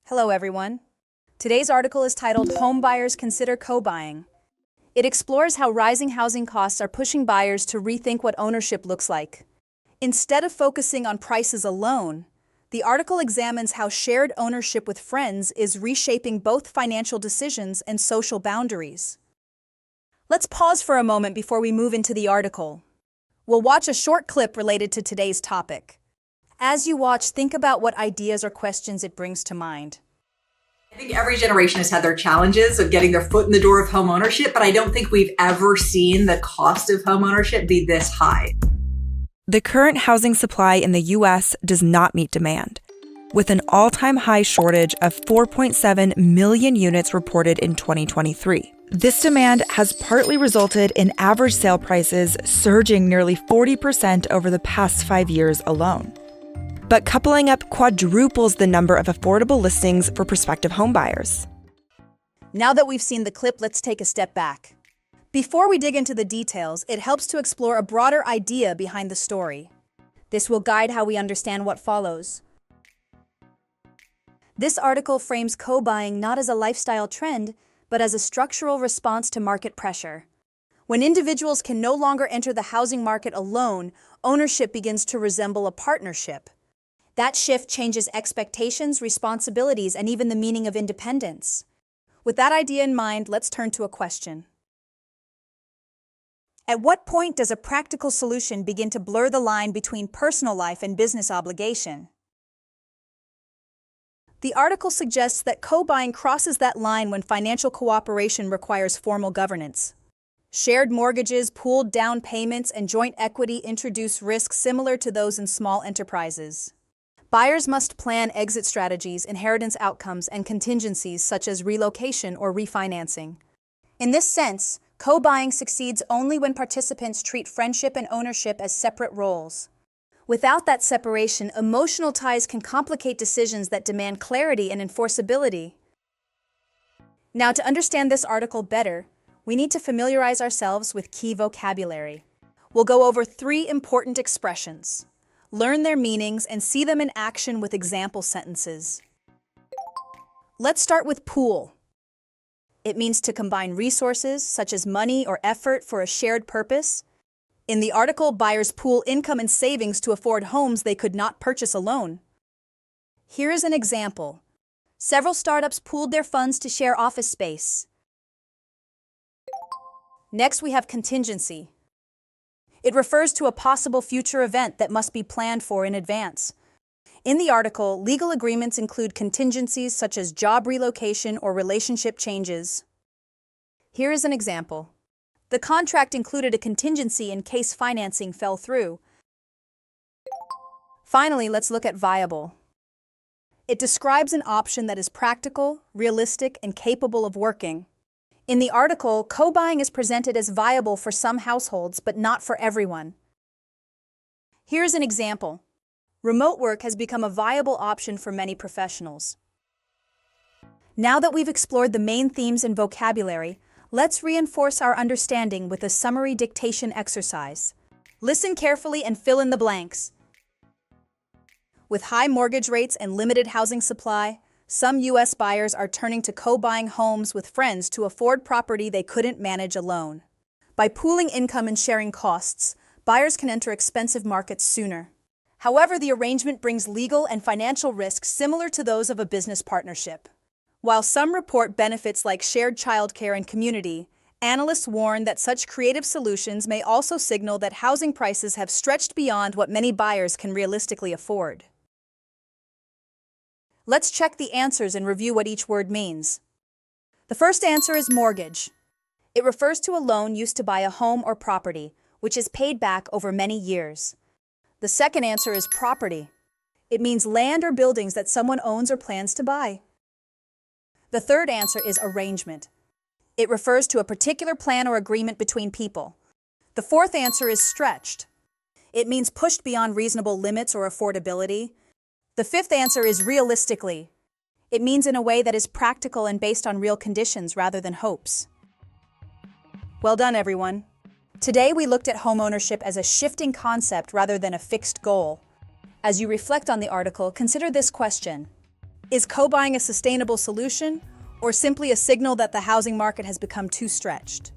Hello, everyone. Today's article is titled Home Buyers Consider Co-Buying. It explores how rising housing costs are pushing buyers to rethink what ownership looks like. Instead of focusing on prices alone, the article examines how shared ownership with friends is reshaping both financial decisions and social boundaries. Let's pause for a moment before we move into the article. We'll watch a short clip related to today's topic. As you watch, think about what ideas or questions it brings to mind. I think every generation has had their challenges of getting their foot in the door of home ownership, but I don't think we've ever seen the cost of home ownership be this high. The current housing supply in the U.S. does not meet demand, with an all-time high shortage of 4.7 million units reported in 2023. This demand has partly resulted in average sale prices surging nearly 40% over the past 5 years alone. But coupling up quadruples the number of affordable listings for prospective homebuyers. Now that we've seen the clip, let's take a step back. Before we dig into the details, it helps to explore a broader idea behind the story. This will guide how we understand what follows. This article frames co-buying not as a lifestyle trend, but as a structural response to market pressure. When individuals can no longer enter the housing market alone, ownership begins to resemble a partnership. That shift changes expectations, responsibilities, and even the meaning of independence. With that idea in mind, let's turn to a question. At what point does a practical solution begin to blur the line between personal life and business obligation? The article suggests that co-buying crosses that line when financial cooperation requires formal governance. Shared mortgages, pooled down payments, and joint equity introduce risks similar to those in small enterprises. Buyers must plan exit strategies, inheritance outcomes, and contingencies such as relocation or refinancing. In this sense, co-buying succeeds only when participants treat friendship and ownership as separate roles. Without that separation, emotional ties can complicate decisions that demand clarity and enforceability. Now, to understand this article better, we need to familiarize ourselves with key vocabulary. We'll go over 3 important expressions. Learn their meanings and see them in action with example sentences. Let's start with pool. It means to combine resources, such as money or effort, for a shared purpose. In the article, buyers pool income and savings to afford homes they could not purchase alone. Here is an example. Several startups pooled their funds to share office space. Next, we have contingency. It refers to a possible future event that must be planned for in advance. In the article, legal agreements include contingencies such as job relocation or relationship changes. Here is an example. The contract included a contingency in case financing fell through. Finally, let's look at viable. It describes an option that is practical, realistic, and capable of working. In the article, co-buying is presented as viable for some households, but not for everyone. Here's an example. Remote work has become a viable option for many professionals. Now that we've explored the main themes and vocabulary, let's reinforce our understanding with a summary dictation exercise. Listen carefully and fill in the blanks. With high mortgage rates and limited housing supply, some U.S. buyers are turning to co-buying homes with friends to afford property they couldn't manage alone. By pooling income and sharing costs, buyers can enter expensive markets sooner. However, the arrangement brings legal and financial risks similar to those of a business partnership. While some report benefits like shared childcare and community, analysts warn that such creative solutions may also signal that housing prices have stretched beyond what many buyers can realistically afford. Let's check the answers and review what each word means. The first answer is mortgage. It refers to a loan used to buy a home or property, which is paid back over many years. The second answer is property. It means land or buildings that someone owns or plans to buy. The third answer is arrangement. It refers to a particular plan or agreement between people. The fourth answer is stretched. It means pushed beyond reasonable limits or affordability. The fifth answer is realistically. It means in a way that is practical and based on real conditions rather than hopes. Well done, everyone. Today we looked at homeownership as a shifting concept rather than a fixed goal. As you reflect on the article, consider this question. Is co-buying a sustainable solution, or simply a signal that the housing market has become too stretched?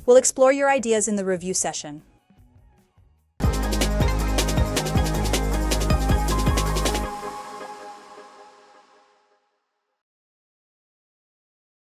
We'll explore your ideas in the review session.